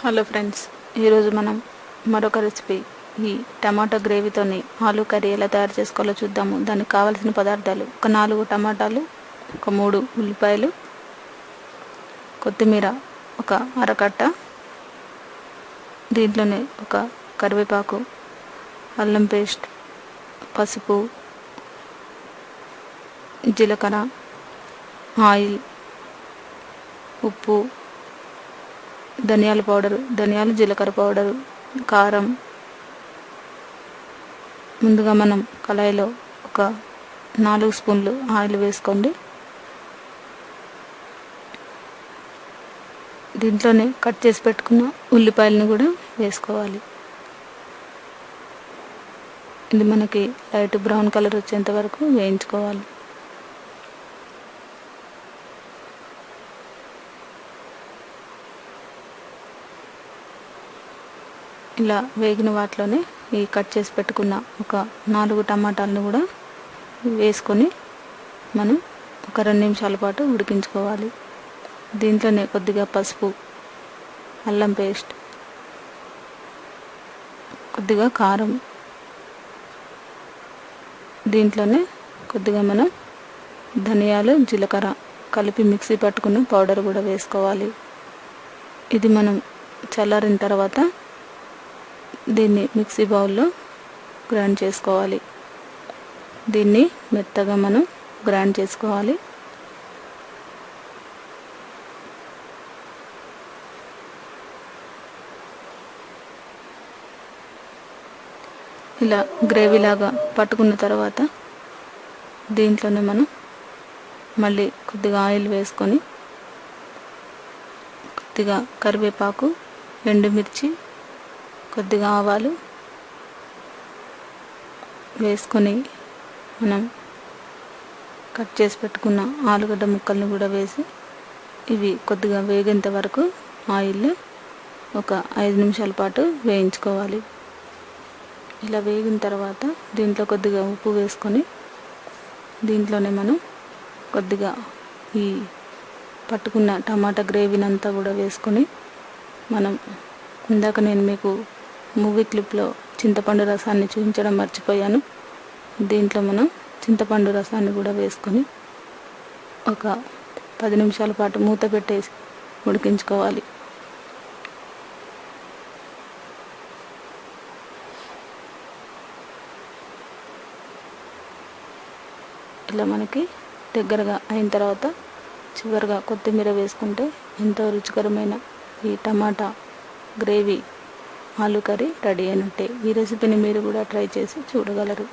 Hello friends, ఈరోజు మనం మరొక రెసిపీ ఈ టమాటా గ్రేవీతోని ఆలూ కర్రీ ఎలా తయారు చేసుకోవాలో చూద్దాము. దానికి కావాల్సిన పదార్థాలు: ఒక 4 టమాటాలు, ఒక 3 ఉల్లిపాయలు, కొత్తిమీర ఒక అరకట్ట, దీంట్లోనే ఒక కరివేపాకు, అల్లం పేస్ట్, పసుపు, జీలకర్ర, ఆయిల్, ఉప్పు, ధనియాల పౌడరు, జీలకర్ర పౌడరు, కారం. ముందుగా మనం కళాయిలో ఒక 4 స్పూన్లు ఆయిల్ వేసుకోండి. దీంట్లోనే కట్ చేసి పెట్టుకున్న ఉల్లిపాయలను కూడా వేసుకోవాలి. ఇది మనకి లైట్ బ్రౌన్ కలర్ వచ్చేంత వరకు వేయించుకోవాలి. ఇలా వేగిన వాటిలోనే ఈ కట్ చేసి పెట్టుకున్న ఒక 4 టమాటాలను కూడా వేసుకొని మనం ఒక 2 నిమిషాల పాటు ఉడికించుకోవాలి. దీంట్లోనే కొద్దిగా పసుపు, అల్లం పేస్ట్, కొద్దిగా కారం, దీంట్లోనే కొద్దిగా మనం ధనియాలు, జీలకర్ర కలిపి మిక్సీ పట్టుకున్న పౌడర్ కూడా వేసుకోవాలి. ఇది మనం చల్లారిన తర్వాత దీన్ని మిక్సీ బౌల్లో గ్రైండ్ చేసుకోవాలి. దీన్ని మెత్తగా మనం గ్రైండ్ చేసుకోవాలి. ఇలా గ్రేవీలాగా పట్టుకున్న తర్వాత దీంట్లోనే మనం మళ్ళీ కొద్దిగా ఆయిల్ వేసుకొని కొద్దిగా కరివేపాకు, ఎండుమిర్చి, కొద్దిగా ఆవాలు వేసుకొని మనం కట్ చేసి పెట్టుకున్న ఆలుగడ్డ ముక్కల్ని కూడా వేసి ఇవి కొద్దిగా వేగేంత వరకు ఆయిల్లో ఒక 5 నిమిషాల పాటు వేయించుకోవాలి. ఇలా వేగిన తర్వాత దీంట్లో కొద్దిగా ఉప్పు వేసుకొని దీంట్లోనే మనం కొద్దిగా ఈ పట్టుకున్న టమాటా గ్రేవీని అంతా కూడా వేసుకొని మనం ఇందాక నేను మీకు మూవీ క్లిప్లో చింతపండు రసాన్ని చూపించడం మర్చిపోయాను. దీంట్లో మనం చింతపండు రసాన్ని కూడా వేసుకొని ఒక 10 నిమిషాల పాటు మూత పెట్టేసి ఉడికించుకోవాలి. ఇలా మనకి దగ్గరగా అయిన తర్వాత చివరిగా కొత్తిమీర వేసుకుంటే ఎంతో రుచికరమైన ఈ టమాటా గ్రేవీ ఆలూ కర్రీ రెడీ అయినట్టే. ఈ రెసిపీని మీరు కూడా ట్రై చేసి చూడగలరు.